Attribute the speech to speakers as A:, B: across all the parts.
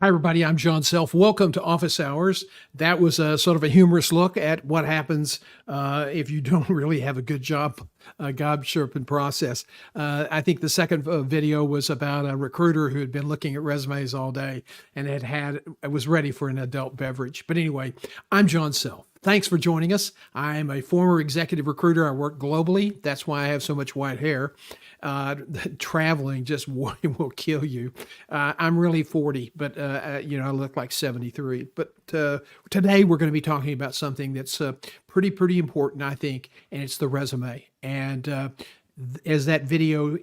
A: Hi, everybody. I'm John Self. Welcome to Office Hours. That was a sort of a humorous look at what happens if you don't really have a good job sharpen process. I think the second video was about a recruiter who had been looking at resumes all day and was ready for an adult beverage. But anyway, I'm John Self. Thanks for joining us. I'm a former executive recruiter. I work globally. That's why I have so much white hair. Traveling just will kill you. I'm really 40, but I look like 73. But today we're going to be talking about something that's pretty important, I think, and it's the resume. And as that video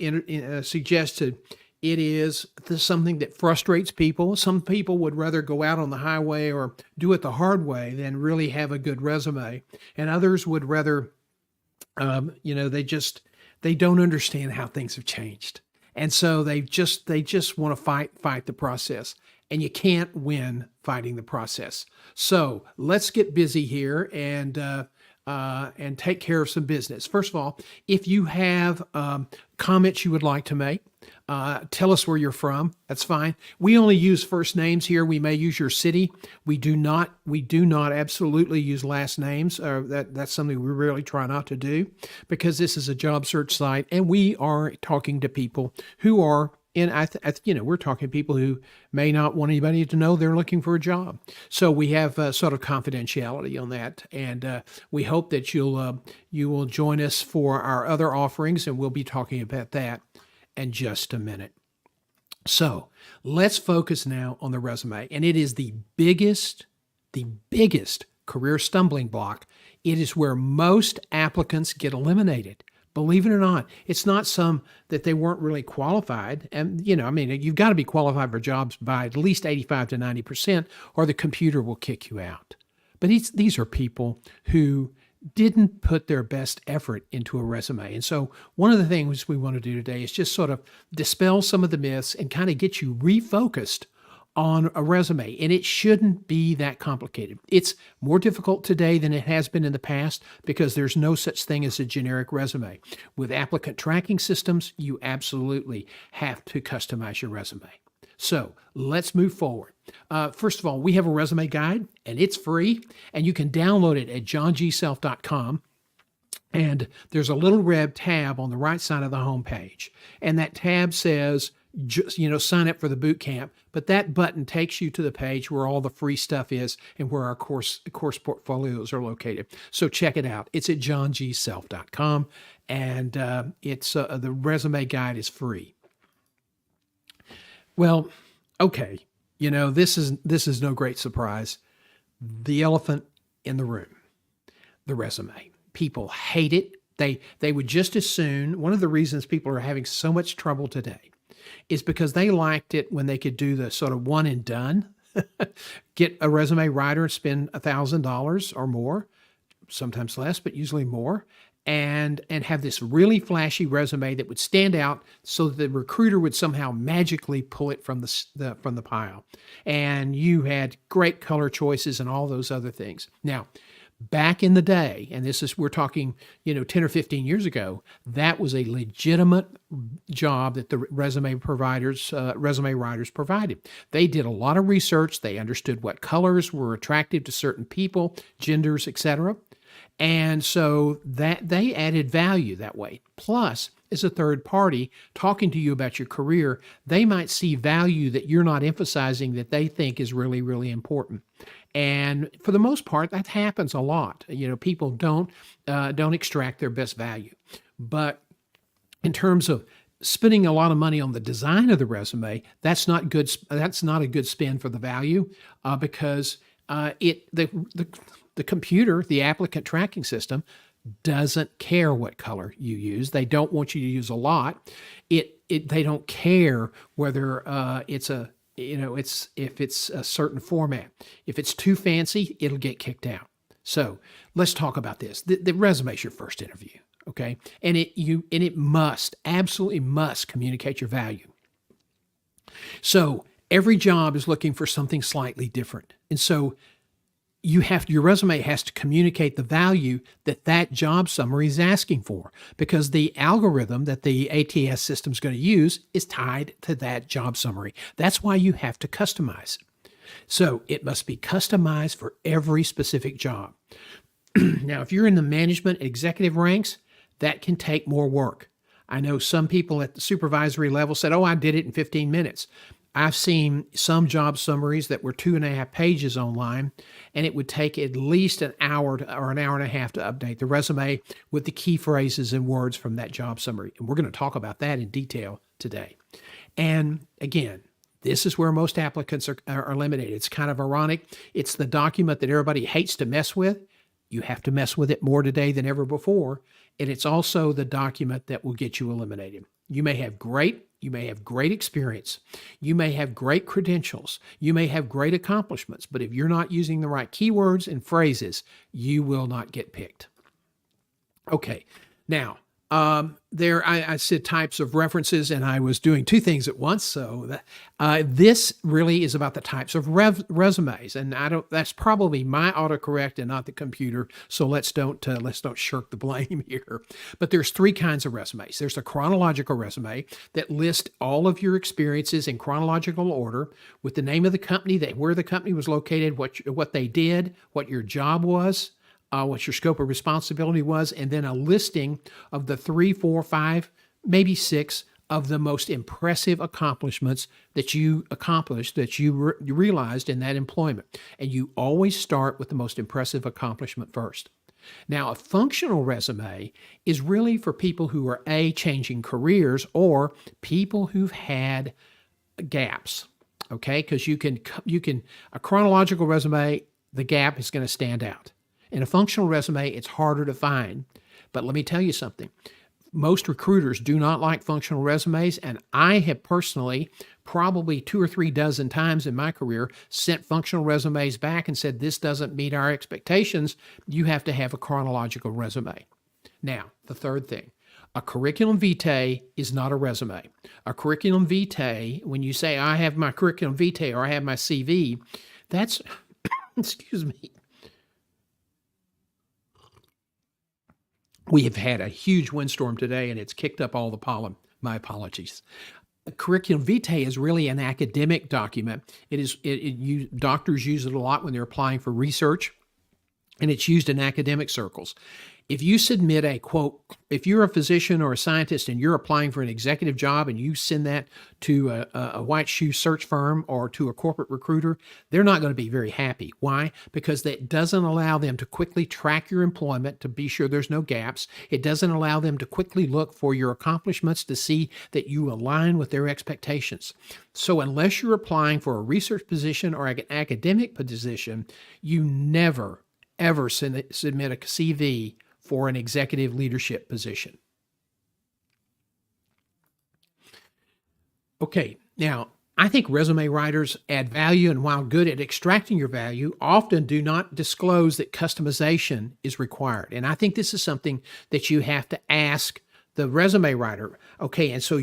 A: suggested, it is something that frustrates people. Some people would rather go out on the highway or do it the hard way than really have a good resume. And others would rather, they don't understand how things have changed. And so they just want to fight the process. And you can't win fighting the process. So let's get busy here and take care of some business. First of all, if you have comments you would like to make, tell us where you're from. That's fine. We only use first names here. We may use your city. We do not absolutely use last names. That's something we really try not to do because this is a job search site and we are talking to people who are we're talking to people who may not want anybody to know they're looking for a job. So we have sort of confidentiality on that. And we hope that you will join us for our other offerings, and we'll be talking about that in just a minute. So let's focus now on the resume. And it is the biggest career stumbling block. It is where most applicants get eliminated. Believe it or not, it's not some that they weren't really qualified. And, you've got to be qualified for jobs by at least 85 to 90%, or the computer will kick you out. But these are people who didn't put their best effort into a resume. And so one of the things we want to do today is just sort of dispel some of the myths and kind of get you refocused on a resume. And it shouldn't be that complicated. It's more difficult today than it has been in the past because there's no such thing as a generic resume. With applicant tracking systems, you absolutely have to customize your resume. So let's move forward. First of all, we have a resume guide and it's free and you can download it at johngself.com. And there's a little red tab on the right side of the homepage. And that tab says, sign up for the boot camp. But that button takes you to the page where all the free stuff is and where our course portfolios are located. So check it out. It's at johngself.com. And it's the resume guide is free. Well, okay. This is no great surprise. The elephant in the room, the resume. People hate it. They would just as soon, one of the reasons people are having so much trouble today is because they liked it when they could do the sort of one and done, get a resume writer, spend $1,000 or more, sometimes less, but usually more, and have this really flashy resume that would stand out so that the recruiter would somehow magically pull it from the pile. And you had great color choices and all those other things. Now, Back in the day, and we're talking, 10 or 15 years ago, that was a legitimate job that the resume writers provided. They did a lot of research. They understood what colors were attractive to certain people, genders, etc. And so that they added value that way. Plus, as a third party talking to you about your career, they might see value that you're not emphasizing that they think is really, really important. And for the most part, that happens a lot. People don't extract their best value. But in terms of spending a lot of money on the design of the resume, that's not good. That's not a good spend for the value, because the computer, the applicant tracking system, doesn't care what color you use. They don't want you to use a lot. They don't care whether if it's a certain format. If it's too fancy, it'll get kicked out. So let's talk about this. The resume is your first interview, okay? And it absolutely must communicate your value. So every job is looking for something slightly different, and so your resume has to communicate the value that job summary is asking for, because the algorithm that the ATS system is going to use is tied to that job summary. That's why you have to customize. So it must be customized for every specific job. Now, if you're in the management executive ranks, that can take more work. I know some people at the supervisory level said, "Oh, I did it in 15 minutes." I've seen some job summaries that were 2.5 pages online, and it would take at least an hour or an hour and a half to update the resume with the key phrases and words from that job summary. And we're going to talk about that in detail today. And again, this is where most applicants are eliminated. It's kind of ironic. It's the document that everybody hates to mess with. You have to mess with it more today than ever before. And it's also the document that will get you eliminated. You may have great experience. You may have great credentials. You may have great accomplishments, but if you're not using the right keywords and phrases, you will not get picked. Okay, now, I said types of references, and I was doing two things at once. So this really is about the types of resumes, and that's probably my autocorrect and not the computer. So let's don't shirk the blame here. But there's three kinds of resumes. There's a chronological resume that lists all of your experiences in chronological order with the name of the company, where the company was located, what they did, what your job was, what your scope of responsibility was, and then a listing of the 3, 4, 5, maybe 6 of the most impressive accomplishments that you accomplished, that you realized in that employment. And you always start with the most impressive accomplishment first. Now, a functional resume is really for people who are changing careers, or people who've had gaps, okay? Because a chronological resume, the gap is going to stand out. In a functional resume, it's harder to find. But let me tell you something. Most recruiters do not like functional resumes, and I have personally, probably 2 or 3 dozen times in my career, sent functional resumes back and said, "This doesn't meet our expectations. You have to have a chronological resume." Now, the third thing. A curriculum vitae is not a resume. A curriculum vitae, when you say, "I have my curriculum vitae," or "I have my CV," that's, excuse me, we have had a huge windstorm today, and it's kicked up all the pollen. My apologies. A curriculum vitae is really an academic document. Doctors use it a lot when they're applying for research, and it's used in academic circles. If you submit a quote, if you're a physician or a scientist and you're applying for an executive job and you send that to a white shoe search firm or to a corporate recruiter, they're not going to be very happy. Why? Because that doesn't allow them to quickly track your employment to be sure there's no gaps. It doesn't allow them to quickly look for your accomplishments to see that you align with their expectations. So unless you're applying for a research position or an academic position, you never, ever submit a CV for an executive leadership position. Okay, now I think resume writers add value, and while good at extracting your value, often do not disclose that customization is required. And I think this is something that you have to ask the resume writer. Okay, and so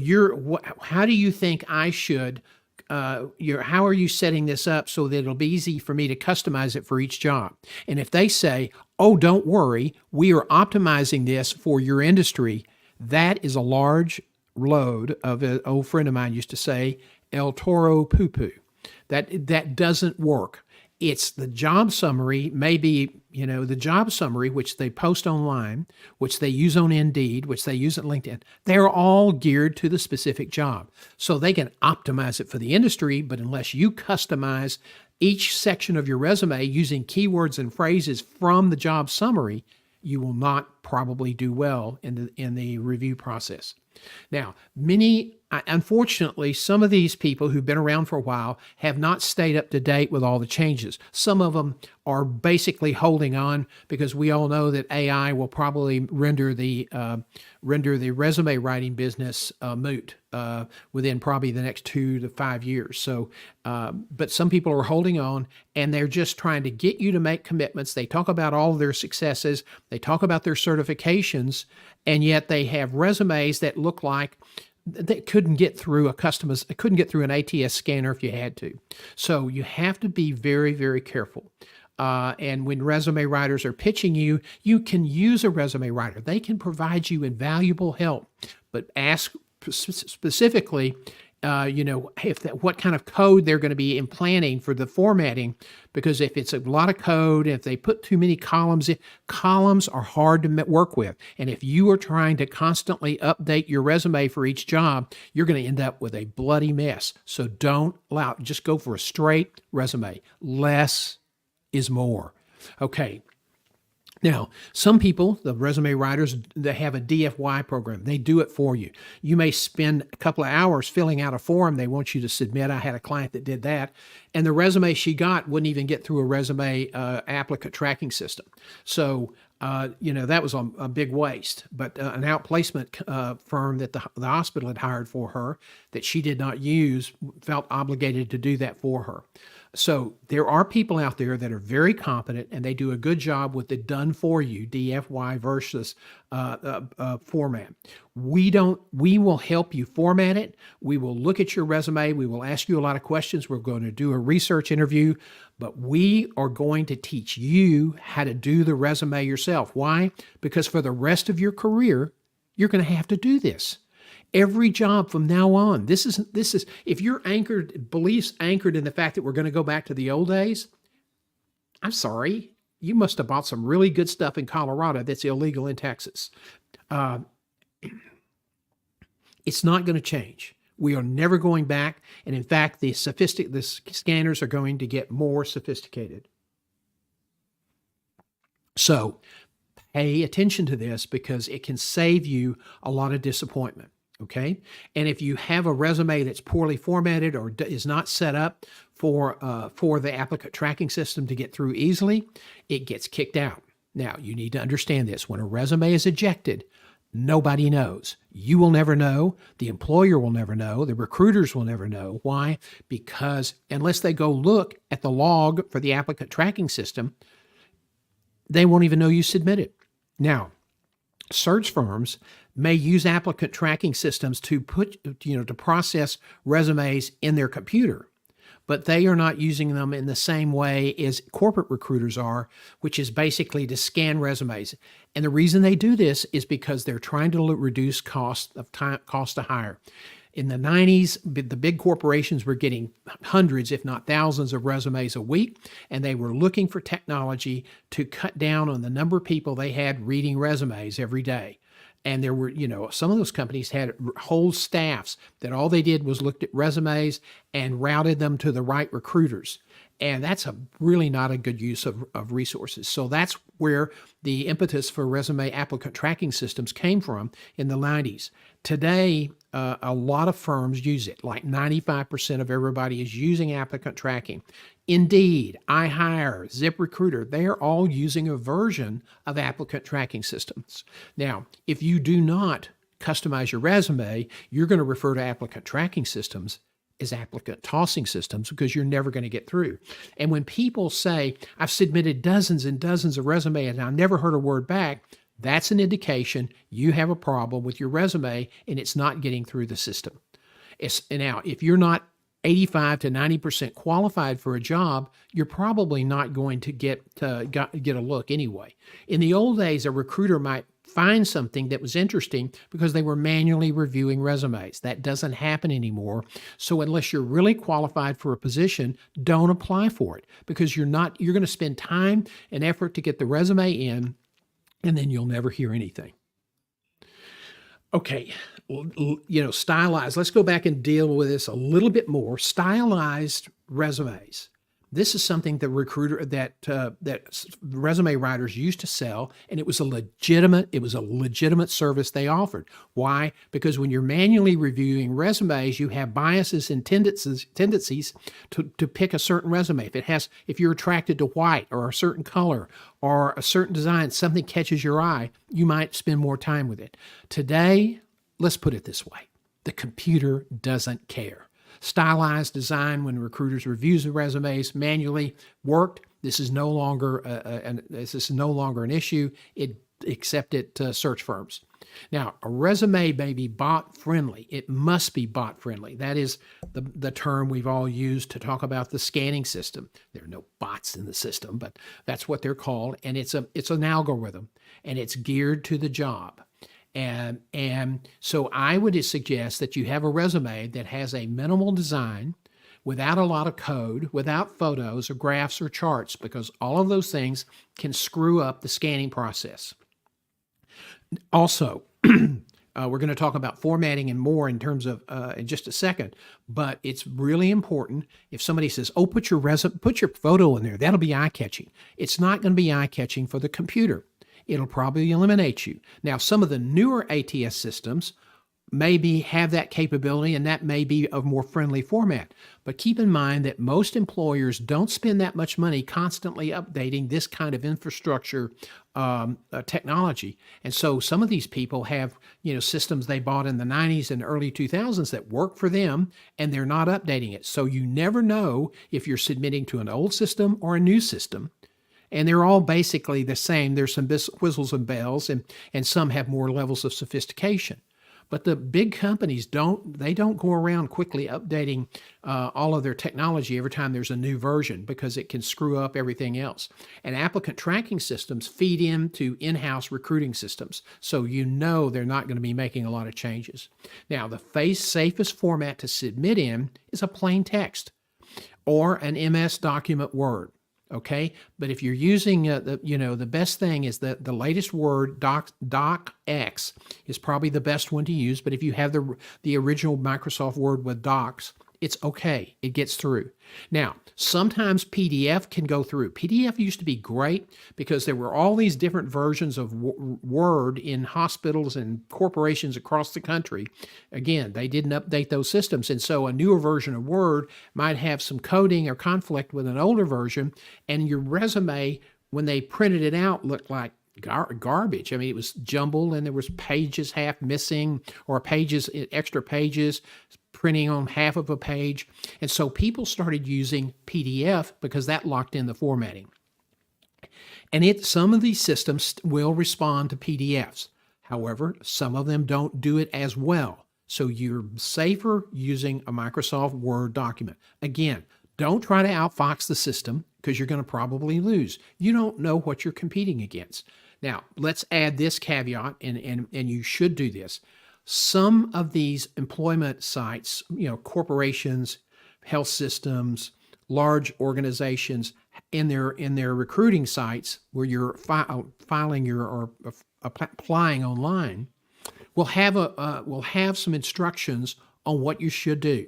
A: how do you think I should how are you setting this up so that it'll be easy for me to customize it for each job? And if they say, oh, don't worry, we are optimizing this for your industry, that is a large load of an old friend of mine used to say, El Toro poo poo. That doesn't work. It's the job summary, maybe, the job summary, which they post online, which they use on Indeed, which they use at LinkedIn. They're all geared to the specific job. So they can optimize it for the industry, but unless you customize each section of your resume using keywords and phrases from the job summary, you will not probably do well in the review process. Now, unfortunately, some of these people who've been around for a while have not stayed up to date with all the changes. Some of them are basically holding on because we all know that AI will probably render the resume writing business moot within probably the next 2 to 5 years. So, but some people are holding on, and they're just trying to get you to make commitments. They talk about all of their successes. They talk about their certifications, and yet they have resumes that look like that couldn't get through an ATS scanner if you had to. So you have to be very, very careful. And when resume writers are pitching you, you can use a resume writer. They can provide you invaluable help, but ask specifically, what kind of code they're going to be implanting for the formatting, because if it's a lot of code, if they put too many columns in, columns are hard to work with. And if you are trying to constantly update your resume for each job, you're going to end up with a bloody mess. So don't just go for a straight resume. Less is more. Okay. Now, some people, the resume writers, they have a DFY program. They do it for you. You may spend a couple of hours filling out a form they want you to submit. I had a client that did that, and the resume she got wouldn't even get through a resume applicant tracking system. So, that was a big waste. But an outplacement firm that the hospital had hired for her that she did not use felt obligated to do that for her. So there are people out there that are very competent, and they do a good job with the done for you DFY versus format. We will help you format it. We will look at your resume. We will ask you a lot of questions. We're going to do a research interview, but we are going to teach you how to do the resume yourself. Why? Because for the rest of your career, you're going to have to do this. Every job from now on. This is if you're beliefs anchored in the fact that we're going to go back to the old days, I'm sorry, you must have bought some really good stuff in Colorado that's illegal in Texas. It's not going to change. We are never going back, and in fact, the scanners are going to get more sophisticated. So, pay attention to this because it can save you a lot of disappointment. Okay. And if you have a resume that's poorly formatted or is not set up for the applicant tracking system to get through easily, it gets kicked out. Now, you need to understand this. When a resume is ejected, nobody knows. You will never know. The employer will never know. The recruiters will never know. Why? Because unless they go look at the log for the applicant tracking system, they won't even know you submitted. Now, search firms may use applicant tracking systems to to process resumes in their computer, but they are not using them in the same way as corporate recruiters are, which is basically to scan resumes. And the reason they do this is because they're trying to reduce cost to hire. In the 90s, the big corporations were getting hundreds, if not thousands, of resumes a week, and they were looking for technology to cut down on the number of people they had reading resumes every day. And there were, some of those companies had whole staffs that all they did was looked at resumes and routed them to the right recruiters. And that's really not a good use of resources. So that's where the impetus for resume applicant tracking systems came from in the 90s. Today, a lot of firms use it. Like 95% of everybody is using applicant tracking. Indeed, iHire, ZipRecruiter, they are all using a version of applicant tracking systems. Now, if you do not customize your resume, you're going to refer to applicant tracking systems as applicant tossing systems because you're never going to get through. And when people say, I've submitted dozens and dozens of resumes and I've never heard a word back, that's an indication you have a problem with your resume and it's not getting through the system. Now, if you're not 85 to 90% qualified for a job, you're probably not going to get a look anyway. In the old days, a recruiter might find something that was interesting because they were manually reviewing resumes. That doesn't happen anymore. So unless you're really qualified for a position, don't apply for it, because you're going to spend time and effort to get the resume in, and then you'll never hear anything. Okay, stylized. Let's go back and deal with this a little bit more. Stylized resumes. This is something that resume writers used to sell, and it was a legitimate service they offered. Why? Because when you're manually reviewing resumes, you have biases and tendencies to pick a certain resume. If you're attracted to white or a certain color or a certain design, something catches your eye, you might spend more time with it. Today, let's put it this way: the computer doesn't care. Stylized design, when recruiters reviews the resumes manually, worked. This is no longer an issue, except at search firms. Now, a resume may be bot friendly. It must be bot friendly. That is the term we've all used to talk about the scanning system. There are no bots in the system, but that's what they're called. And it's an algorithm, and it's geared to the job. And so I would suggest that you have a resume that has a minimal design, without a lot of code, without photos or graphs or charts, because all of those things can screw up the scanning process. Also, we're going to talk about formatting and more in terms of in just a second, but it's really important. If somebody says, "Oh, put your photo in there," that'll be eye-catching. It's not going to be eye-catching for the computer. It'll probably eliminate you. Now, some of the newer ATS systems maybe have that capability, and that may be a more friendly format. But keep in mind that most employers don't spend that much money constantly updating this kind of infrastructure technology. And so some of these people have systems they bought in the 90s and early 2000s that work for them, and they're not updating it. So you never know if you're submitting to an old system or a new system. And they're all basically the same. There's some whistles and bells, and some have more levels of sophistication. But the big companies don't go around quickly updating all of their technology every time there's a new version, because it can screw up everything else. And applicant tracking systems feed into in-house recruiting systems, so they're not going to be making a lot of changes. Now, the safest format to submit in is a plain text or an MS document Word. Okay, but if you're using the best thing is the latest Word, DocX is probably the best one to use. But if you have the original Microsoft Word with Docs, it's okay. It gets through. Now, sometimes PDF can go through. PDF used to be great because there were all these different versions of Word in hospitals and corporations across the country. Again, they didn't update those systems. And so a newer version of Word might have some coding or conflict with an older version, and your resume, when they printed it out, looked like garbage. I mean, it was jumbled, and there was pages half missing, or extra pages printing on half of a page. And so people started using PDF because that locked in the formatting. And some of these systems will respond to PDFs. However, some of them don't do it as well. So you're safer using a Microsoft Word document. Again, don't try to outfox the system, because you're going to probably lose. You don't know what you're competing against. Now, let's add this caveat, and you should do this. Some of these employment sites, corporations, health systems, large organizations, in their recruiting sites where you're filing or applying online, will have some instructions on what you should do.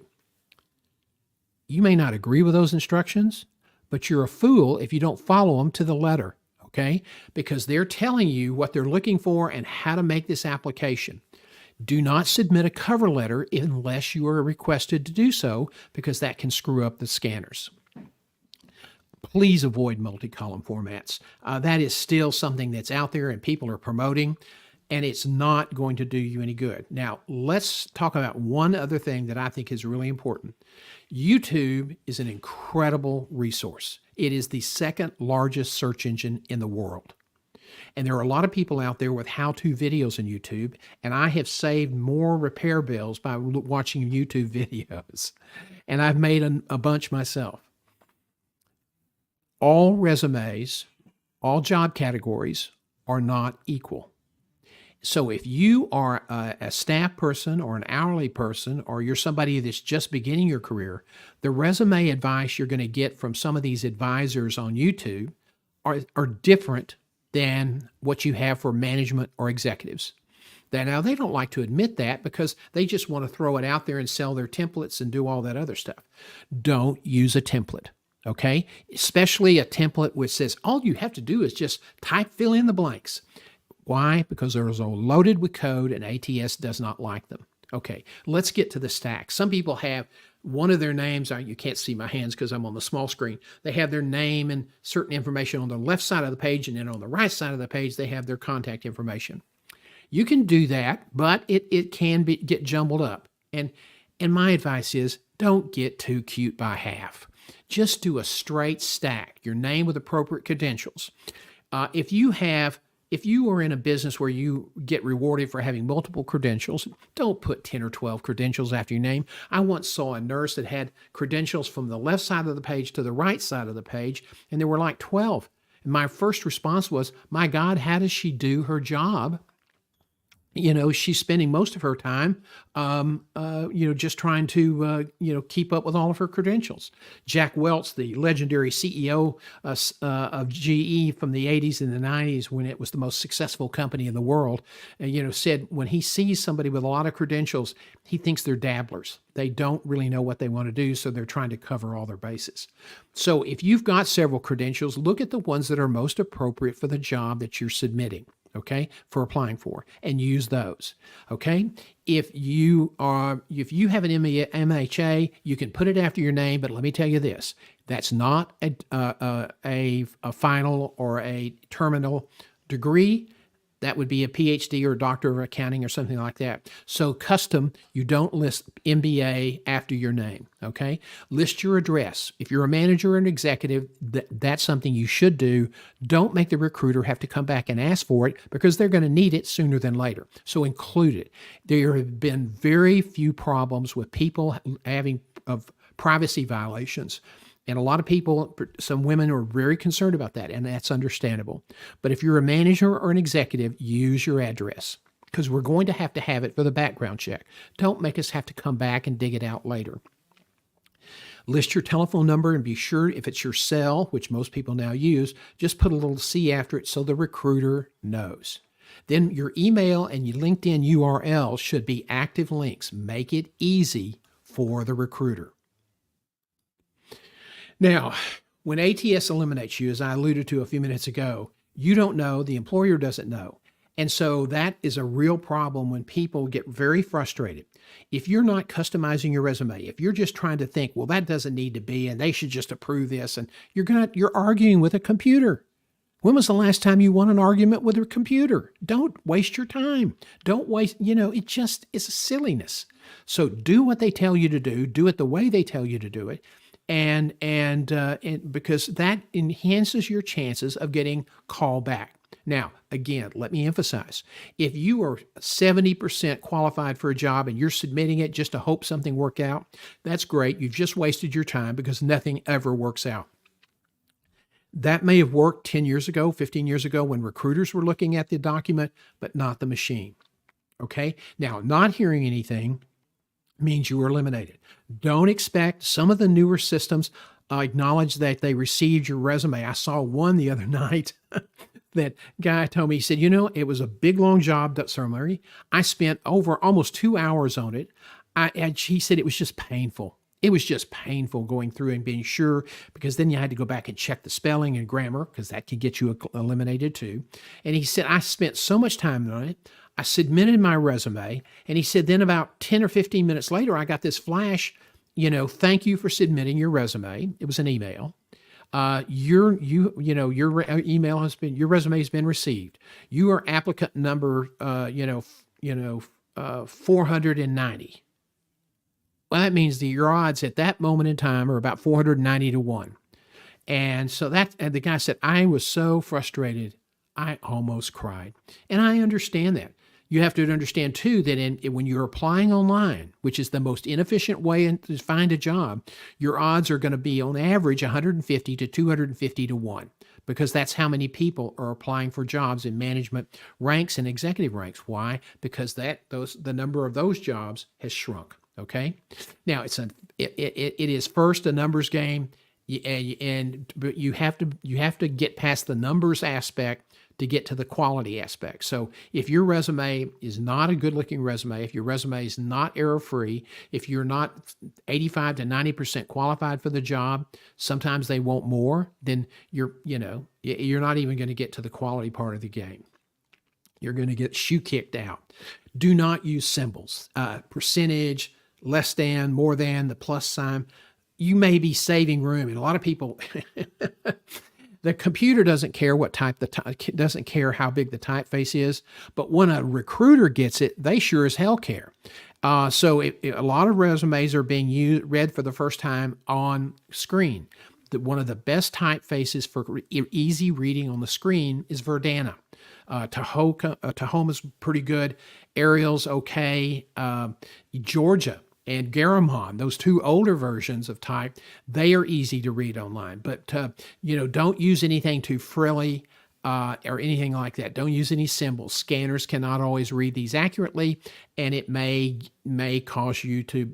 A: You may not agree with those instructions, but you're a fool if you don't follow them to the letter, okay? Because they're telling you what they're looking for and how to make this application. Do not submit a cover letter unless you are requested to do so, because that can screw up the scanners. Please avoid multi-column formats. That is still something that's out there and people are promoting, and it's not going to do you any good. Now, let's talk about one other thing that I think is really important. YouTube is an incredible resource. It is the second largest search engine in the world. And there are a lot of people out there with how-to videos on YouTube, and I have saved more repair bills by watching YouTube videos, and I've made a bunch myself. All resumes, all job categories are not equal. So if you are a staff person or an hourly person, or you're somebody that's just beginning your career, the resume advice you're going to get from some of these advisors on YouTube are different than what you have for management or executives. Now, they don't like to admit that because they just want to throw it out there and sell their templates and do all that other stuff. Don't use a template, okay? Especially a template which says all you have to do is just fill in the blanks. Why? Because they're so loaded with code and ATS does not like them. Okay, let's get to the stack. Some people have one of their names, you can't see my hands because I'm on the small screen. They have their name and certain information on the left side of the page, and then on the right side of the page, they have their contact information. You can do that, but it can get jumbled up. And my advice is don't get too cute by half. Just do a straight stack, your name with appropriate credentials. If you are in a business where you get rewarded for having multiple credentials, don't put 10 or 12 credentials after your name. I once saw a nurse that had credentials from the left side of the page to the right side of the page, and there were like 12. And my first response was, my God, how does she do her job? She's spending most of her time, just trying to, keep up with all of her credentials. Jack Welch, the legendary CEO of GE from the 80s and the 90s, when it was the most successful company in the world, said when he sees somebody with a lot of credentials, he thinks they're dabblers. They don't really know what they want to do, so they're trying to cover all their bases. So if you've got several credentials, look at the ones that are most appropriate for the job that you're submitting. Okay, for applying for, and use those. Okay, if you have an MHA, you can put it after your name. But let me tell you this: that's not a final or a terminal degree. That would be a PhD or a doctor of accounting or something like that. So custom, you don't list MBA after your name, okay? List your address. If you're a manager or an executive, that's something you should do. Don't make the recruiter have to come back and ask for it because they're going to need it sooner than later. So include it. There have been very few problems with people having privacy violations. And a lot of people, some women are very concerned about that, and that's understandable. But if you're a manager or an executive, use your address because we're going to have it for the background check. Don't make us have to come back and dig it out later. List your telephone number and be sure if it's your cell, which most people now use, just put a little C after it so the recruiter knows. Then your email and your LinkedIn URL should be active links. Make it easy for the recruiter. Now, when ATS eliminates you, as I alluded to a few minutes ago, you don't know, the employer doesn't know. And so that is a real problem when people get very frustrated. If you're not customizing your resume, if you're just trying to think, well, that doesn't need to be, and they should just approve this, and you're arguing with a computer. When was the last time you won an argument with a computer? Don't waste your time. Don't waste, it just is a silliness. So do what they tell you to do it the way they tell you to do it. And because that enhances your chances of getting called back. Now, again, let me emphasize, if you are 70% qualified for a job and you're submitting it just to hope something work out, that's great. You've just wasted your time because nothing ever works out. That may have worked 10 years ago, 15 years ago when recruiters were looking at the document, but not the machine. Okay? Now, not hearing anything means you were eliminated. Don't expect some of the newer systems acknowledge that they received your resume. I saw one the other night that guy told me, he said, it was a big, long job summary. I spent over almost 2 hours on it. He said it was just painful. It was just painful going through and being sure, because then you had to go back and check the spelling and grammar because that could get you eliminated too. And he said, I spent so much time on it. I submitted my resume, and he said, then about 10 or 15 minutes later, I got this flash, thank you for submitting your resume. It was an email. Your resume has been received. You are applicant number, 490. Well, that means that your odds at that moment in time are about 490 to 1. And so and the guy said, I was so frustrated. I almost cried. And I understand that. You have to understand too that when you're applying online, which is the most inefficient way to find a job, your odds are going to be on average 150 to 250 to 1, because that's how many people are applying for jobs in management ranks and executive ranks. Why? Because the number of those jobs has shrunk. Okay. Now it is first a numbers game, but you have to get past the numbers aspect to get to the quality aspect. So if your resume is not a good-looking resume, if your resume is not error-free, if you're not 85 to 90% qualified for the job, sometimes they want more, then you're not even going to get to the quality part of the game. You're going to get shoe kicked out. Do not use symbols, percentage, less than, more than, the plus sign. You may be saving room, and a lot of people. The computer doesn't care doesn't care how big the typeface is, but when a recruiter gets it, they sure as hell care. So a lot of resumes are being read for the first time on screen. One of the best typefaces for easy reading on the screen is Verdana. Tahoma's pretty good. Arial's okay. Georgia and Garamond, those two older versions of type, they are easy to read online. But don't use anything too frilly or anything like that. Don't use any symbols. Scanners cannot always read these accurately, and it may cause you to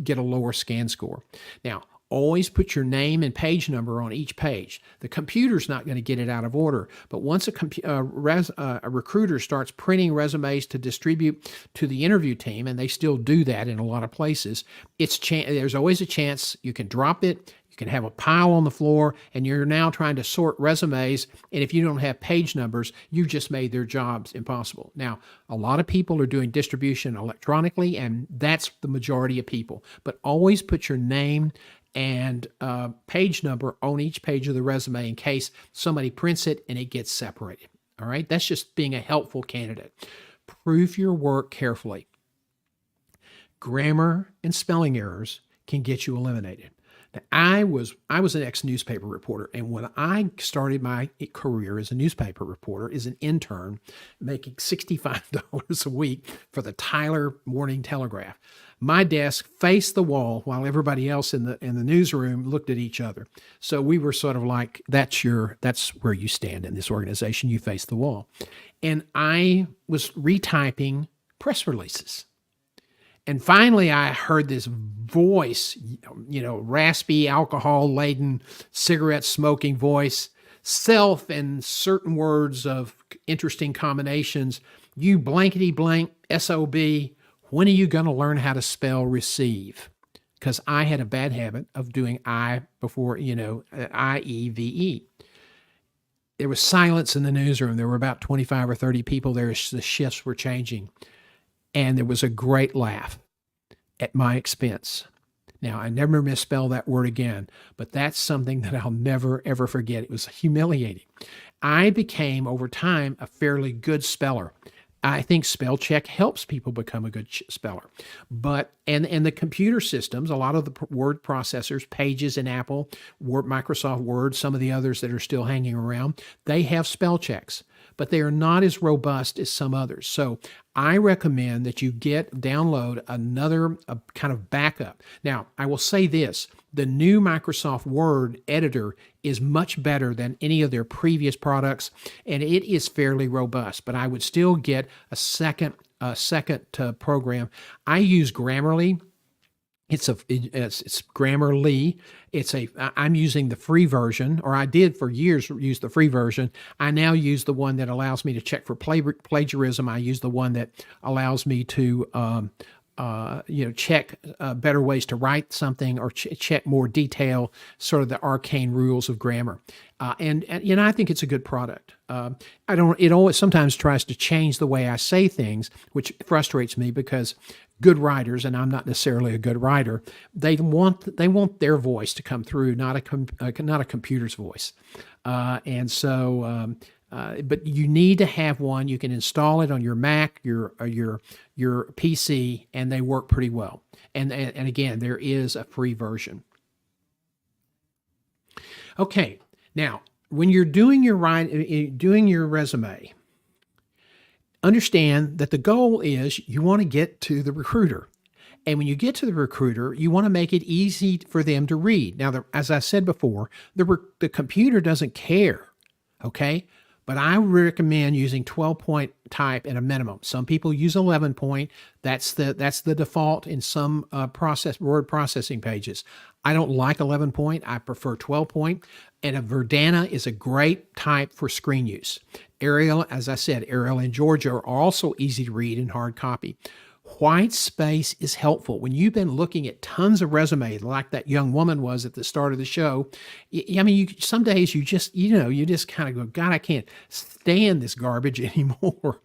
A: get a lower scan score. Now, always put your name and page number on each page. The computer's not going to get it out of order, but once a recruiter starts printing resumes to distribute to the interview team, and they still do that in a lot of places, there's always a chance you can drop it. You can have a pile on the floor, and you're now trying to sort resumes, and if you don't have page numbers, you've just made their jobs impossible. Now, a lot of people are doing distribution electronically, and that's the majority of people, but always put your name and page number on each page of the resume in case somebody prints it and it gets separated. All right, that's just being a helpful candidate. Proof your work carefully. Grammar and spelling errors can get you eliminated. Now, I was an ex-newspaper reporter, and when I started my career as a newspaper reporter, as an intern, making $65 a week for the Tyler Morning Telegraph, my desk faced the wall while everybody else in the newsroom looked at each other. So we were sort of like, that's where you stand in this organization. You face the wall. And I was retyping press releases. And finally, I heard this voice, raspy, alcohol-laden, cigarette-smoking voice, self and certain words of interesting combinations. You blankety blank, SOB, when are you going to learn how to spell receive? Because I had a bad habit of doing I before, IEVE. There was silence in the newsroom. There were about 25 or 30 people there. The shifts were changing. And there was a great laugh at my expense. Now, I never misspell that word again, but that's something that I'll never, ever forget. It was humiliating. I became, over time, a fairly good speller. I think spell check helps people become a good speller. But, and the computer systems, a lot of the word processors, Pages in Apple, Microsoft Word, some of the others that are still hanging around, they have spell checks, but they are not as robust as some others. So I recommend that you download another kind of backup. Now, I will say this, the new Microsoft Word editor is much better than any of their previous products, and it is fairly robust, but I would still get a second program. I use Grammarly. It's Grammarly. I'm using the free version, or I did for years use the free version. I now use the one that allows me to check for plagiarism. I use the one that allows me to check better ways to write something, or check more detail, sort of the arcane rules of grammar. And I think it's a good product. It always sometimes tries to change the way I say things, which frustrates me because good writers, and I'm not necessarily a good writer, they want their voice to come through, not a computer's voice. But you need to have one. You can install it on your Mac, your PC, and they work pretty well. And again, there is a free version. Okay, now when you're doing doing your resume, understand that the goal is you want to get to the recruiter. And when you get to the recruiter, you want to make it easy for them to read. Now, as I said before, the computer doesn't care, okay? But I recommend using 12-point type at a minimum. Some people use 11-point. That's the default in some word processing pages. I don't like 11-point. I prefer 12-point. And a Verdana is a great type for screen use. Arial, as I said, Arial and Georgia are also easy to read in hard copy. White space is helpful. When you've been looking at tons of resumes, like that young woman was at the start of the show, I mean, some days you just kind of go, God, I can't stand this garbage anymore.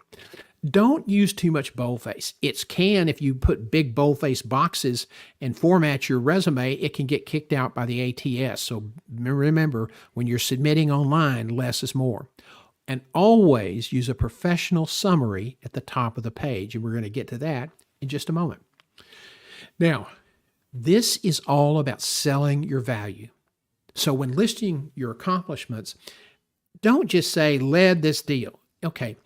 A: Don't use too much boldface. If you put big boldface boxes and format your resume, it can get kicked out by the ATS. So remember, when you're submitting online, less is more. And always use a professional summary at the top of the page. And we're going to get to that in just a moment. Now, this is all about selling your value. So when listing your accomplishments, don't just say, led this deal. Okay.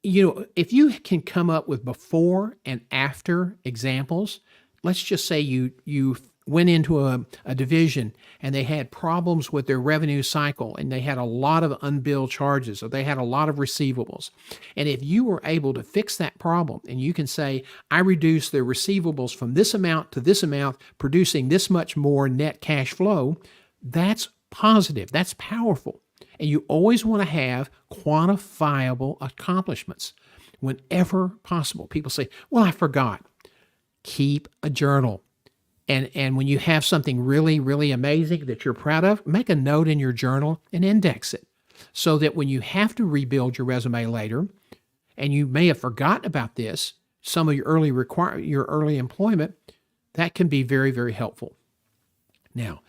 A: If you can come up with before and after examples, let's just say you went into a division and they had problems with their revenue cycle and they had a lot of unbilled charges or they had a lot of receivables. And if you were able to fix that problem and you can say, I reduced their receivables from this amount to this amount, producing this much more net cash flow, that's positive. That's powerful. And you always want to have quantifiable accomplishments whenever possible. People say, well, I forgot. Keep a journal. And when you have something really, really amazing that you're proud of, make a note in your journal and index it so that when you have to rebuild your resume later, and you may have forgotten about this, some of your early employment, that can be very, very helpful. Now,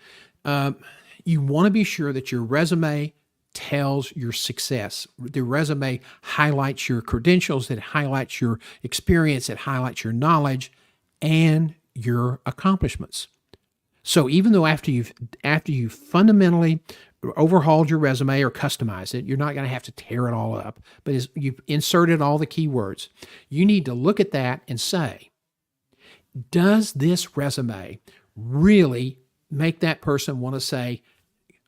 A: you want to be sure that your resume tells your success. The resume highlights your credentials, it highlights your experience, it highlights your knowledge, and your accomplishments. So even though after you've fundamentally overhauled your resume or customized it, you're not going to have to tear it all up, but as you've inserted all the keywords, you need to look at that and say, does this resume really make that person want to say,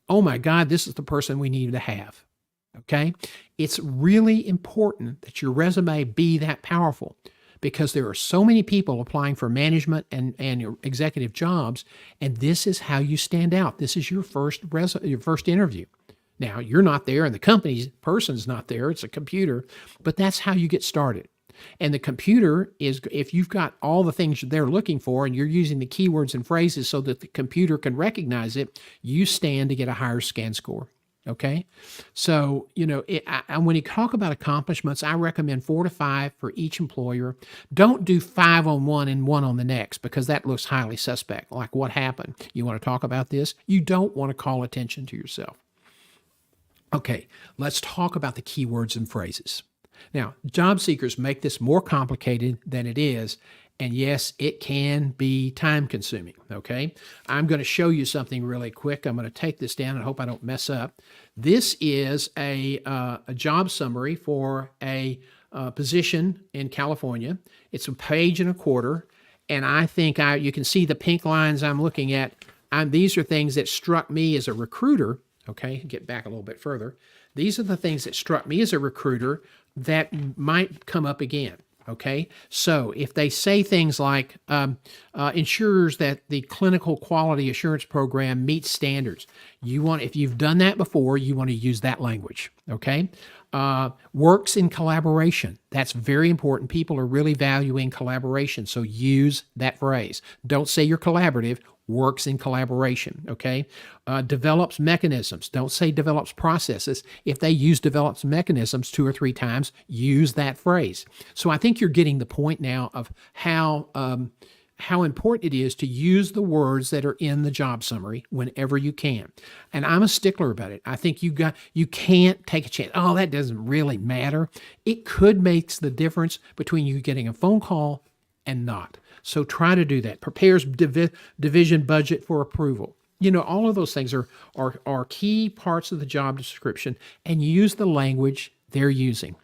A: oh my God, this is the person we need to have? Okay? It's really important that your resume be that powerful, because there are so many people applying for management and your executive jobs, and this is how you stand out. This is your first interview. Now, you're not there, and the person's not there. It's a computer, but that's how you get started. And the computer is, if you've got all the things they're looking for and you're using the keywords and phrases so that the computer can recognize it, you stand to get a higher scan score. Okay. So, when you talk about accomplishments, I recommend 4 to 5 for each employer. Don't do 5 on one and 1 on the next, because that looks highly suspect. Like, what happened? You want to talk about this? You don't want to call attention to yourself. Okay. Let's talk about the keywords and phrases. Now, job seekers make this more complicated than it is. And yes, it can be time consuming, okay? I'm going to show you something really quick. I'm going to take this down and hope I don't mess up. This is a job summary for a position in California. It's a page and a quarter. And I think you can see the pink lines I'm looking at. These are things that struck me as a recruiter, okay? Get back a little bit further. These are the things that struck me as a recruiter that might come up again. Okay, so if they say things like ensures that the clinical quality assurance program meets standards, if you've done that before, you want to use that language. Okay, works in collaboration. That's very important. People are really valuing collaboration, so use that phrase. Don't say you're collaborative. Works in collaboration, okay? Develops mechanisms. Don't say develops processes. If they use develops mechanisms 2 or 3 times, use that phrase. So I think you're getting the point now of how important it is to use the words that are in the job summary whenever you can. And I'm a stickler about it. I think you can't take a chance. Oh, that doesn't really matter. It could make the difference between you getting a phone call and not. So try to do that. Prepares division budget for approval. All of those things are key parts of the job description, and use the language they're using.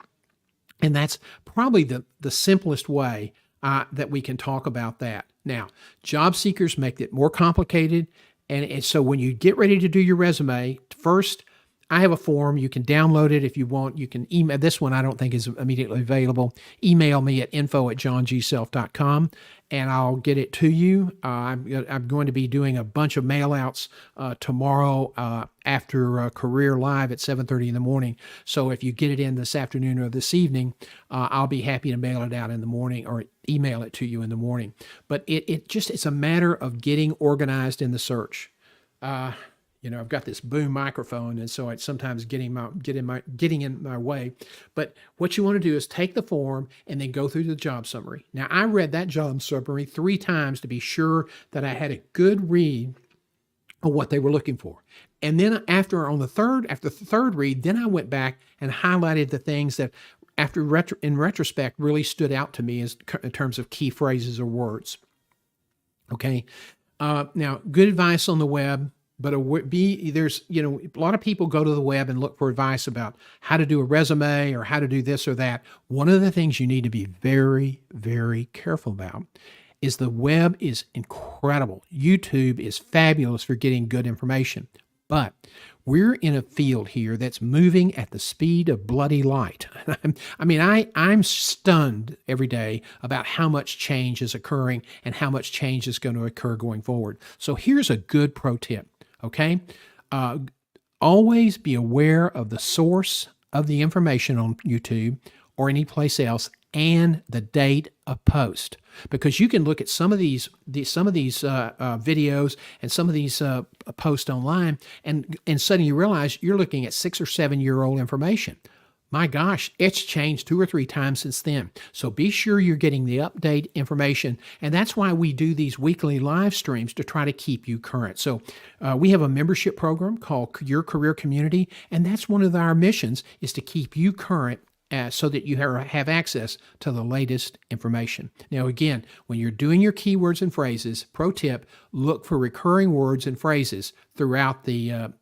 A: And that's probably the simplest way that we can talk about that. Now, job seekers make it more complicated. And so when you get ready to do your resume, first, I have a form. You can download it if you want. You can email. This one I don't think is immediately available. Email me at info@johngself.com, and I'll get it to you. I'm going to be doing a bunch of mail outs tomorrow after Career Live at 7:30 in the morning. So if you get it in this afternoon or this evening, I'll be happy to mail it out in the morning or email it to you in the morning. But it's a matter of getting organized in the search. I've got this boom microphone, and so it's sometimes getting in my way. But what you want to do is take the form and then go through the job summary. Now, I read that job summary 3 times to be sure that I had a good read of what they were looking for. And then after the third read, then I went back and highlighted the things that in retrospect really stood out to me in terms of key phrases or words. Okay. Now, good advice on the web. But there's, a lot of people go to the web and look for advice about how to do a resume or how to do this or that. One of the things you need to be very, very careful about is the web is incredible. YouTube is fabulous for getting good information. But we're in a field here that's moving at the speed of bloody light. I'm stunned every day about how much change is occurring and how much change is going to occur going forward. So here's a good pro tip. Okay. Always be aware of the source of the information on YouTube or any place else and the date of post, because you can look at some of these videos and some of these posts online, and suddenly you realize you're looking at 6 or 7 year old information. My gosh, it's changed 2 or 3 times since then. So be sure you're getting the update information. And that's why we do these weekly live streams, to try to keep you current. So we have a membership program called Your Career Community. And that's one of our missions, is to keep you current so that you have access to the latest information. Now, again, when you're doing your keywords and phrases, pro tip, look for recurring words and phrases throughout the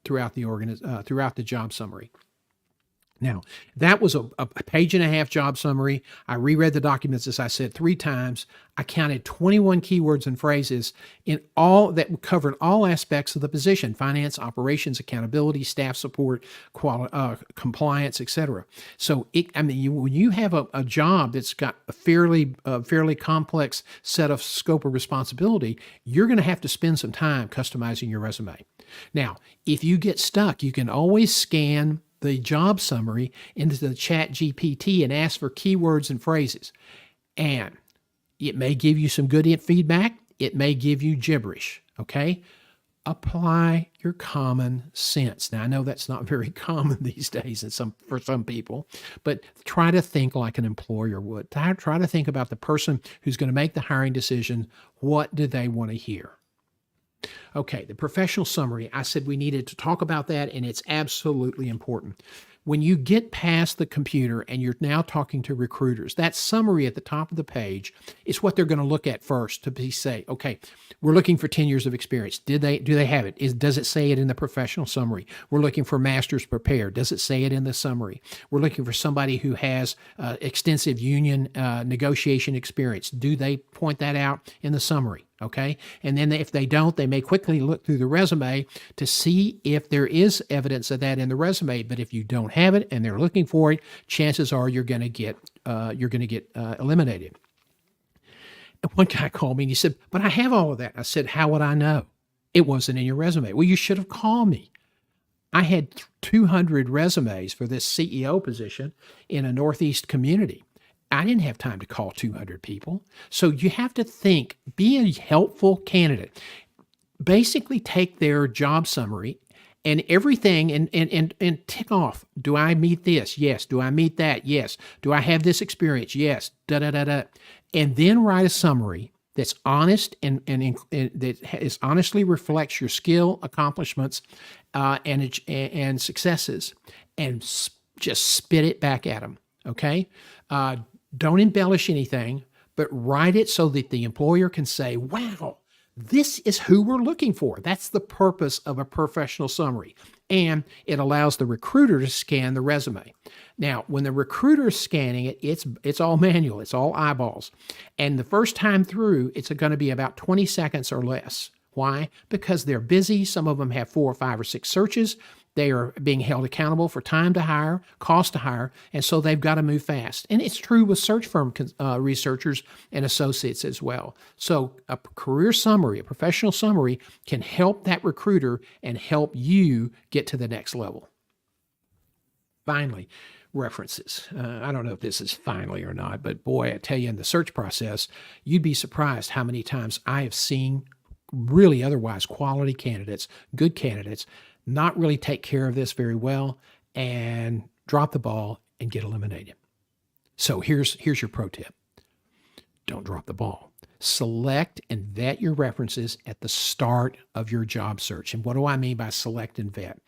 A: job summary. Now, that was a 1.5-page job summary. I reread the documents, as I said, 3 times. I counted 21 keywords and phrases in all that covered all aspects of the position: finance, operations, accountability, staff support, compliance, etc. So, when you have a job that's got a fairly complex set of scope of responsibility, you're going to have to spend some time customizing your resume. Now, if you get stuck, you can always scan the job summary into the Chat GPT and ask for keywords and phrases. And it may give you some good feedback. It may give you gibberish. Okay. Apply your common sense. Now, I know that's not very common these days for some people, but try to think like an employer would. Try to think about the person who's going to make the hiring decision. What do they want to hear? Okay, the professional summary. I said we needed to talk about that, and it's absolutely important. When you get past the computer and you're now talking to recruiters, that summary at the top of the page is what they're going to look at first to say, okay, we're looking for 10 years of experience. Do they have it? Does it say it in the professional summary? We're looking for master's prepared. Does it say it in the summary? We're looking for somebody who has extensive union negotiation experience. Do they point that out in the summary? Okay. And then if they don't, they may quickly look through the resume to see if there is evidence of that in the resume. But if you don't have it and they're looking for it, chances are you're going to get eliminated. And one guy called me and he said, "But I have all of that." I said, "How would I know? It wasn't in your resume." "Well, you should have called me." I had 200 resumes for this CEO position in a Northeast community. I didn't have time to call 200 people. So you have to think, be a helpful candidate. Basically take their job summary and everything and tick off. Do I meet this? Yes. Do I meet that? Yes. Do I have this experience? Yes. And then write a summary that's honest and that honestly reflects your skill, accomplishments, and successes, and just spit it back at them. Okay. Don't embellish anything, but write it so that the employer can say, "Wow, This is who we're looking for. That's the purpose of a professional summary. And it allows the recruiter to scan the resume. Now, when the recruiter is scanning it, it's all manual, it's all eyeballs. And the first time through, it's going to be about 20 seconds or less. Why? Because they're busy. Some of them have 4 or 5 or 6 searches. They are being held accountable for time to hire, cost to hire, and so they've got to move fast. And it's true with search firm researchers and associates as well. So a career summary, a professional summary, can help that recruiter and help you get to the next level. Finally, references. I don't know if this is finally or not, but boy, I tell you, in the search process, you'd be surprised how many times I have seen really otherwise quality candidates, good candidates, not really take care of this very well and drop the ball and get eliminated. So here's your pro tip. Don't drop the ball. Select and vet your references at the start of your job search. And what do I mean by select and vet?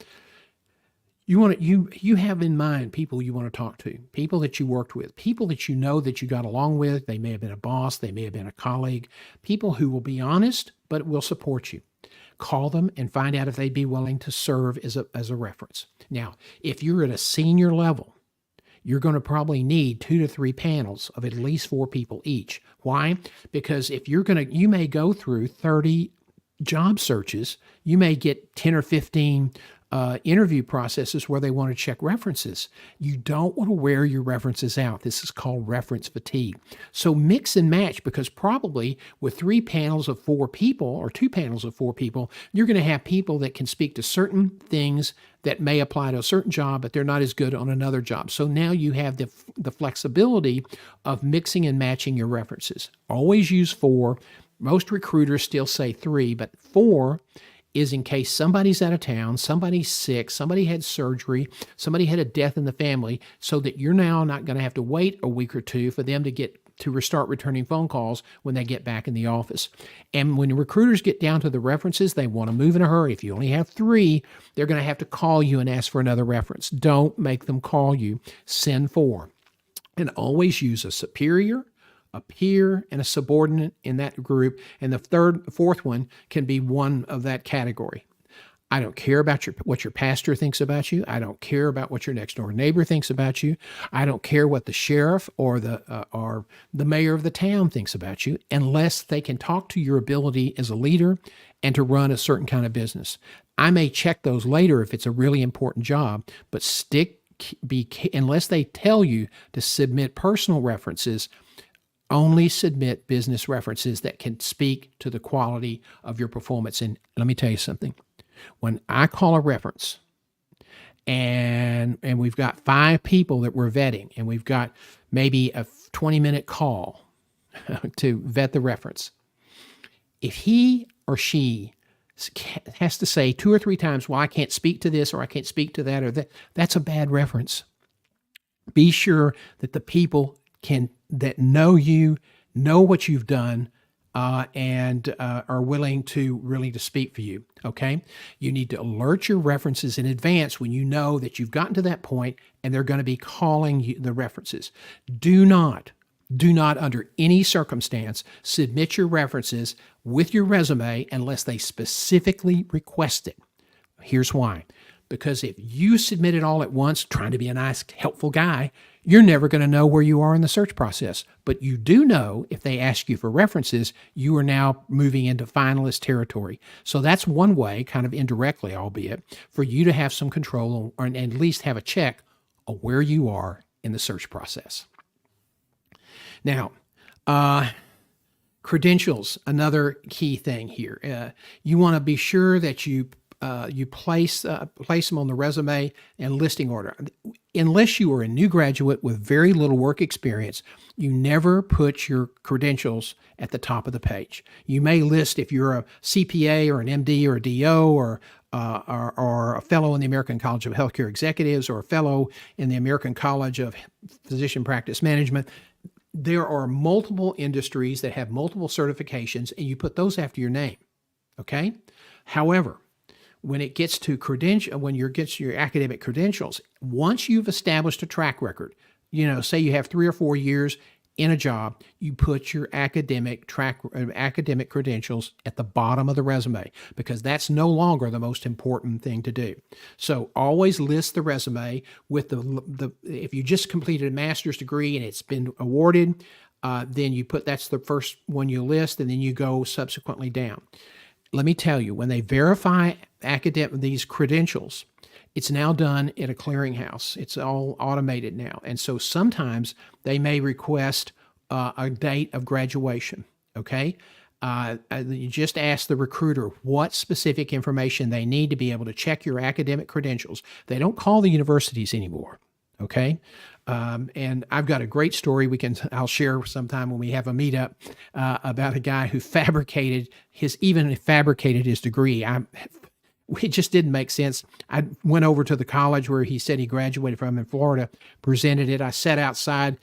A: You have in mind people you want to talk to, people that you worked with, people that you know that you got along with. They may have been a boss, they may have been a colleague, people who will be honest but will support you. Call them and find out if they'd be willing to serve as a reference. Now, if you're at a senior level, you're going to probably need 2 to 3 panels of at least 4 people each. Why? Because if you may go through 30 job searches, you may get 10 or 15 interview processes where they want to check references. You don't want to wear your references out. This is called reference fatigue. So mix and match, because probably with 3 panels of 4 people or 2 panels of 4 people, you're going to have people that can speak to certain things that may apply to a certain job, but they're not as good on another job. So now you have the flexibility of mixing and matching your references. Always use 4. Most recruiters still say 3, but 4 is in case somebody's out of town, somebody's sick, somebody had surgery, somebody had a death in the family, so that you're now not going to have to wait a week or 2 for them to restart returning phone calls when they get back in the office. And when recruiters get down to the references, they want to move in a hurry. If you only have 3, they're going to have to call you and ask for another reference. Don't make them call you. Send 4. And always use a superior, a peer, and a subordinate in that group. And the 4th one can be one of that category. I don't care about what your pastor thinks about you. I don't care about what your next door neighbor thinks about you. I don't care what the sheriff or the mayor of the town thinks about you, unless they can talk to your ability as a leader and to run a certain kind of business. I may check those later if it's a really important job, but unless they tell you to submit personal references, only submit business references that can speak to the quality of your performance. And let me tell you something. When I call a reference and we've got 5 people that we're vetting, and we've got maybe a 20-minute call to vet the reference, if he or she has to say 2 or 3 times, well, I can't speak to this, or I can't speak to that, or that, that's a bad reference. Be sure that the people that know you, know what you've done, and are willing to speak for you, okay? You need to alert your references in advance when you know that you've gotten to that point and they're going to be calling you the references. Do not under any circumstance submit your references with your resume unless they specifically request it. Here's why. Because if you submit it all at once, trying to be a nice, helpful guy, you're never going to know where you are in the search process. But you do know if they ask you for references, you are now moving into finalist territory. So that's one way, kind of indirectly, albeit, for you to have some control and at least have a check on where you are in the search process. Now, credentials, another key thing here. You want to be sure that you place them on the resume and listing order. Unless you are a new graduate with very little work experience, you never put your credentials at the top of the page. You may list if you're a CPA or an MD or a DO or a fellow in the American College of Healthcare Executives or a fellow in the American College of Physician Practice Management. There are multiple industries that have multiple certifications, and you put those after your name, okay? However, when it gets to your academic credentials, once you've established a track record, say you have 3 or 4 years in a job, you put your academic credentials at the bottom of the resume, because that's no longer the most important thing to do. So always list the resume with the if you just completed a master's degree and it's been awarded, then you put, that's the first one you list, and then you go subsequently down. Let me tell you, when they verify these credentials, it's now done at a clearinghouse. It's all automated now. And so sometimes they may request a date of graduation, okay? You just ask the recruiter what specific information they need to be able to check your academic credentials. They don't call the universities anymore, okay? And I've got a great story I'll share sometime when we have a meetup about a guy who fabricated his degree. It just didn't make sense. I went over to the college where he said he graduated from in Florida, presented it. I sat outside.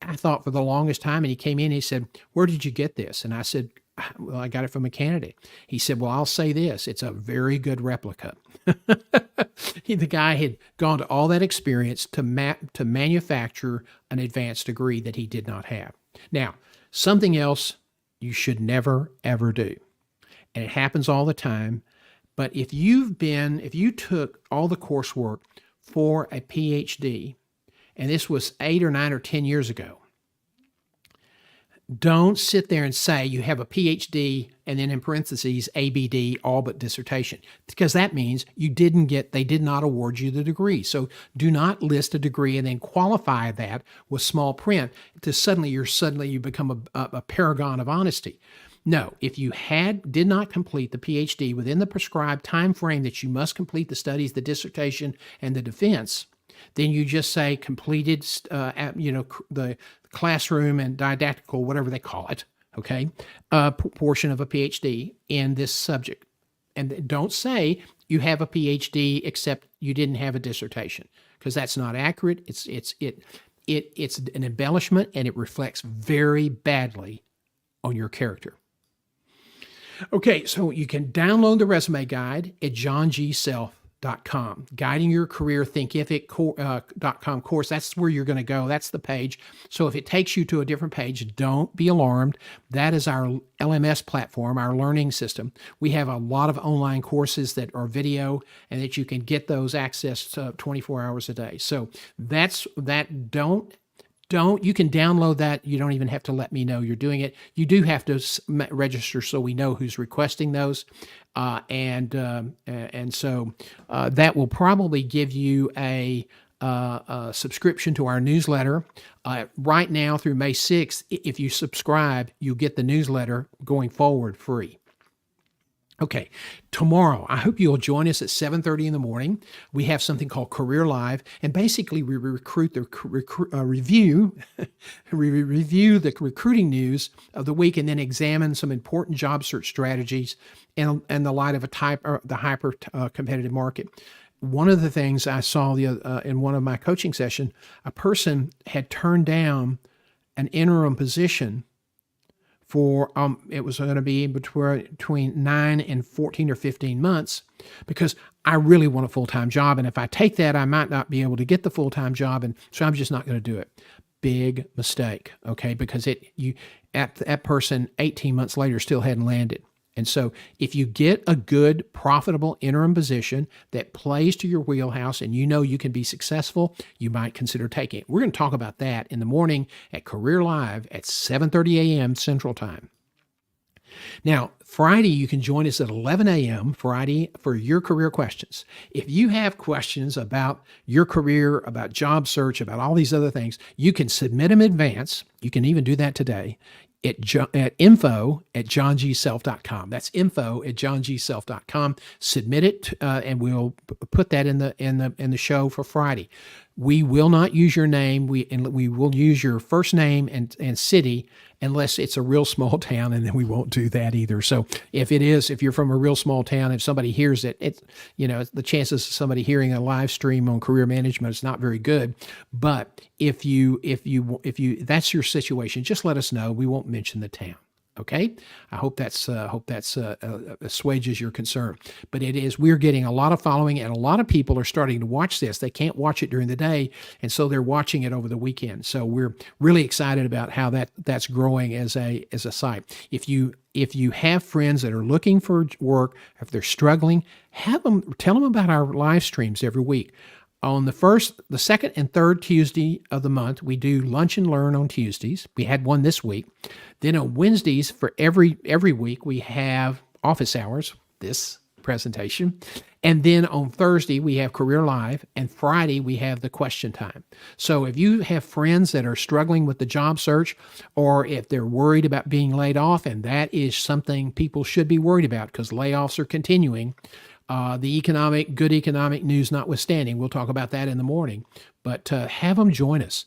A: I thought for the longest time, and he came in and he said, "Where did you get this?" And I said, "Well, I got it from a candidate." He said, "Well, I'll say this, it's a very good replica." The guy had gone to all that experience to manufacture an advanced degree that he did not have. Now, something else you should never, ever do, and it happens all the time, but if you took all the coursework for a PhD, and this was 8 or 9 or 10 years ago, don't sit there and say you have a PhD and then in parentheses, ABD, all but dissertation, because that means they did not award you the degree. So do not list a degree and then qualify that with small print to suddenly you become a paragon of honesty. No, if you did not complete the PhD within the prescribed time frame that you must complete the studies, the dissertation, and the defense, then you just say completed, the classroom and didactical, whatever they call it, okay, portion of a PhD in this subject. And don't say you have a PhD except you didn't have a dissertation, because that's not accurate. It's an embellishment, and it reflects very badly on your character. Okay, so you can download the resume guide at johngself.com. Guiding Your Career Thinkific.com course. That's where you're going to go. That's the page. So if it takes you to a different page, don't be alarmed. That is our LMS platform, our learning system. We have a lot of online courses that are video and that you can get those accessed 24 hours a day. So that's that. You can download that. You don't even have to let me know you're doing it. You do have to register so we know who's requesting those. And so that will probably give you a subscription to our newsletter. Right now through May 6th, if you subscribe, you get the newsletter going forward free. Okay, tomorrow, I hope you'll join us at 7:30 in the morning. We have something called Career Live, and basically we review the recruiting news of the week, and then examine some important job search strategies in the light of the hyper competitive market. One of the things I saw in one of my coaching sessions, a person had turned down an interim position for it was going to be between 9 and 14 or 15 months, because I really want a full-time job, and if I take that, I might not be able to get the full-time job, and so I'm just not going to do it. Big mistake, okay? Because that person 18 months later still hadn't landed. And so if you get a good, profitable interim position that plays to your wheelhouse and you know you can be successful, you might consider taking it. We're going to talk about that in the morning at Career Live at 7:30 a.m. Central Time. Now, Friday, you can join us at 11 a.m. Friday for your career questions. If you have questions about your career, about job search, about all these other things, you can submit them in advance. You can even do that today at info@johngself.com. That's info@johngself.com. Submit it, and we'll put that in the show for Friday. We will not use your name. We will use your first name and city, unless it's a real small town, and then we won't do that either. So if you're from a real small town, if somebody hears it, the chances of somebody hearing a live stream on career management is not very good. But if that's your situation, just let us know. We won't mention the town. Okay, I hope that's assuages your concern. But it is, we're getting a lot of following, and a lot of people are starting to watch this. They can't watch it during the day, and so they're watching it over the weekend. So we're really excited about how that's growing as a site. If you have friends that are looking for work, if they're struggling, tell them about our live streams every week. On the second and third Tuesday of the month, we do Lunch and Learn on Tuesdays. We had one this week. Then on Wednesdays for every week, we have office hours, this presentation. And then on Thursday, we have Career Live. And Friday, we have the question time. So if you have friends that are struggling with the job search, or if they're worried about being laid off, and that is something people should be worried about because layoffs are continuing, the good economic news notwithstanding, we'll talk about that in the morning, but have them join us.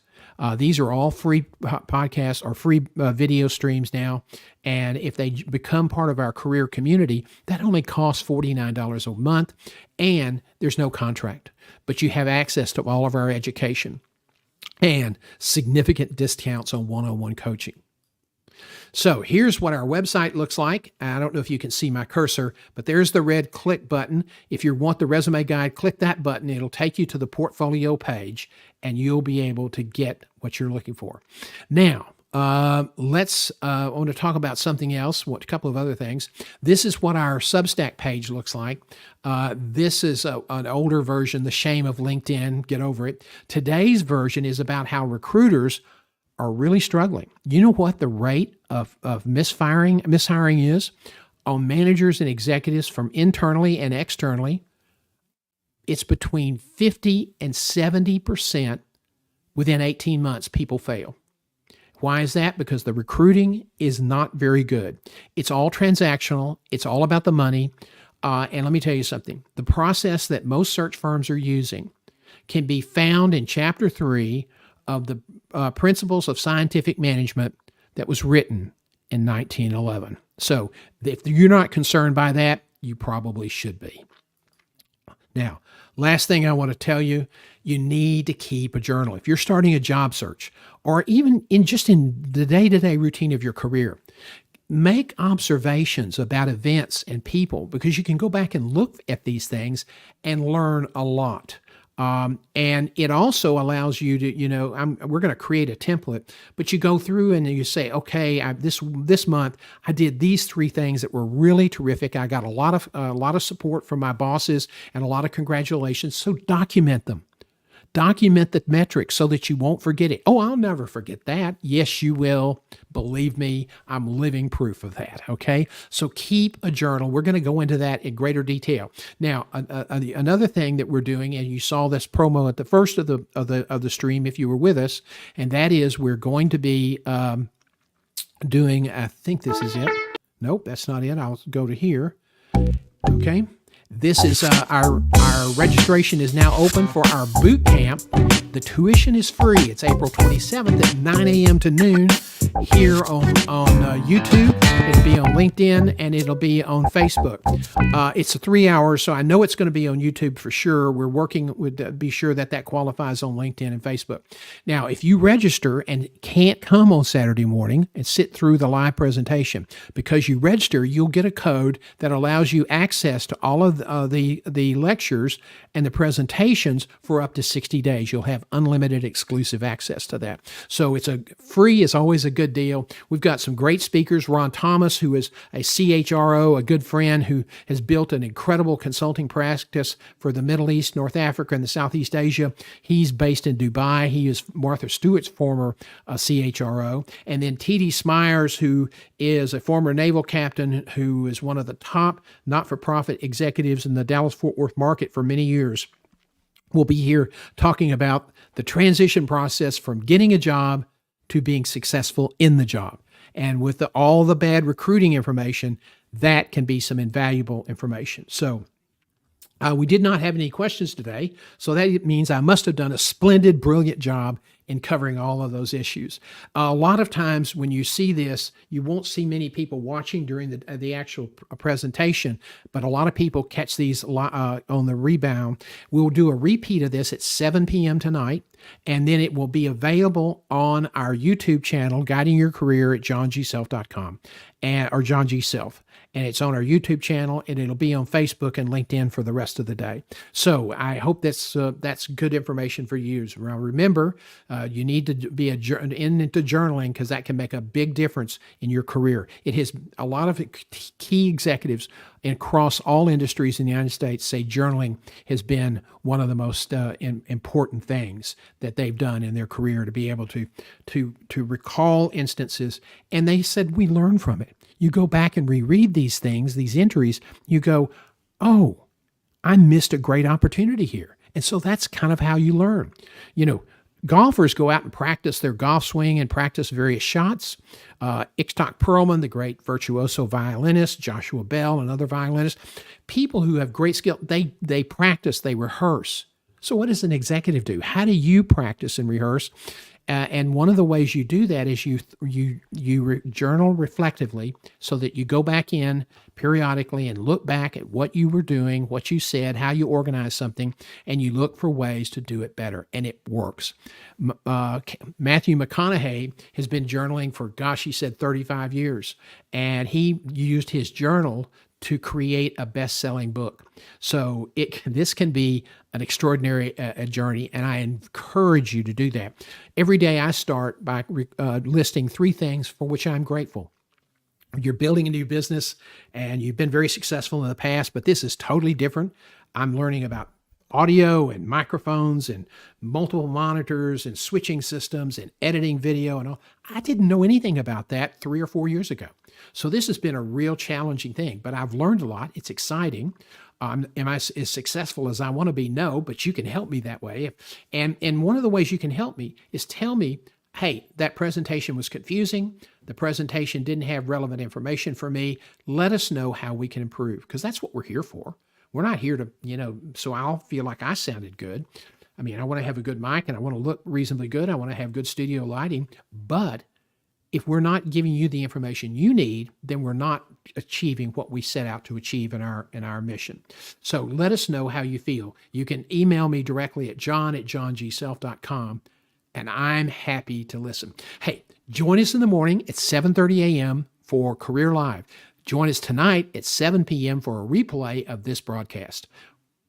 A: These are all free podcasts or free video streams now. And if they become part of our career community, that only costs $49 a month, and there's no contract, but you have access to all of our education and significant discounts on one-on-one coaching. So here's what our website looks like. I don't know if you can see my cursor, but there's the red click button. If you want the resume guide, click that button. It'll take you to the portfolio page, and you'll be able to get what you're looking for. Now, I want to talk about something else, a couple of other things. This is what our Substack page looks like. This is an older version, The Shame of LinkedIn. Get over it. Today's version is about how recruiters are really struggling. You know what the rate of mishiring is on managers and executives from internally and externally? It's between 50 and 70% within 18 months, people fail. Why is that? Because the recruiting is not very good. It's all transactional. It's all about the money. And let me tell you something. The process that most search firms are using can be found in Chapter 3 of the Principles of Scientific Management that was written in 1911. So if you're not concerned by that, you probably should be. Now, last thing I want to tell you, you need to keep a journal. If you're starting a job search, or even in the day-to-day routine of your career, make observations about events and people, because you can go back and look at these things and learn a lot. And it also allows you to, we're going to create a template, but you go through and you say, okay, this month I did these 3 things that were really terrific. I got a lot of support from my bosses and a lot of congratulations. So document them. Document the metrics so that you won't forget it. Oh, I'll never forget that. Yes, you will. Believe me, I'm living proof of that. Okay, so keep a journal. We're going to go into that in greater detail. Now, another thing that we're doing, and you saw this promo at the first of the stream if you were with us, and that is we're going to be doing. I think this is it. Nope, that's not it. I'll go to here. Okay. This is our registration is now open for our boot camp. The tuition is free. It's April 27th at 9 a.m. to noon here on YouTube. It'll be on LinkedIn, and it'll be on Facebook. It's 3 hours, so I know it's going to be on YouTube for sure. We're working with be sure that qualifies on LinkedIn and Facebook. Now, if you register and can't come on Saturday morning and sit through the live presentation, because you register, you'll get a code that allows you access to all of the lectures and the presentations for up to 60 days. You'll have unlimited exclusive access to that. So free is always a good deal. We've got some great speakers. Ron Thomas, who is a CHRO, a good friend who has built an incredible consulting practice for the Middle East, North Africa, and the Southeast Asia. He's based in Dubai. He is Martha Stewart's former CHRO. And then T.D. Smyers, who is a former naval captain who is one of the top not-for-profit executives in the Dallas-Fort Worth market for many years. We'll be here talking about the transition process from getting a job to being successful in the job. And with all the bad recruiting information, that can be some invaluable information. So We did not have any questions today, so that means I must have done a splendid, brilliant job in covering all of those issues. A lot of times when you see this, you won't see many people watching during the actual presentation, but a lot of people catch these on the rebound. We'll do a repeat of this at 7 p.m. tonight, and then it will be available on our YouTube channel, Guiding Your Career at johngself.com or John G. Self. And it's on our YouTube channel, and it'll be on Facebook and LinkedIn for the rest of the day. So I hope that's good information for you. Now remember, you need to be into journaling because that can make a big difference in your career. It has a lot of key executives across all industries in the United States say journaling has been one of the most important things that they've done in their career to be able to recall instances. And they said we learn from it. You go back and reread these things, these entries, you go, oh, I missed a great opportunity here. And so that's kind of how you learn. Golfers go out and practice their golf swing and practice various shots. Itzhak Perlman, the great virtuoso violinist, Joshua Bell, another violinist, people who have great skill, they practice, they rehearse. So what does an executive do? How do you practice and rehearse? And one of the ways you do that is you journal reflectively so that you go back in periodically and look back at what you were doing, what you said, how you organized something, and you look for ways to do it better, and it works. Matthew McConaughey has been journaling for, he said 35 years, and he used his journal to create a best-selling book. So this can be an extraordinary journey, and I encourage you to do that. Every day I start by listing 3 things for which I'm grateful. You're building a new business, and you've been very successful in the past, but this is totally different. I'm learning about audio and microphones and multiple monitors and switching systems and editing video and all. I didn't know anything about that 3 or 4 years ago. So this has been a real challenging thing, but I've learned a lot. It's exciting. Am I as successful as I want to be? No, but you can help me that way. And one of the ways you can help me is tell me, hey, that presentation was confusing. The presentation didn't have relevant information for me. Let us know how we can improve, because that's what we're here for. We're not here to, so I'll feel like I sounded good. I mean, I want to have a good mic and I want to look reasonably good. I want to have good studio lighting. But if we're not giving you the information you need, then we're not achieving what we set out to achieve in our mission. So let us know how you feel. You can email me directly at john@johngself.com, and I'm happy to listen. Hey, join us in the morning at 7:30 a.m. for Career Live. Join us tonight at 7 p.m. for a replay of this broadcast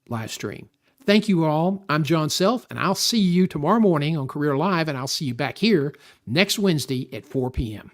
A: live stream. Thank you all. I'm John Self, and I'll see you tomorrow morning on Career Live, and I'll see you back here next Wednesday at 4 p.m.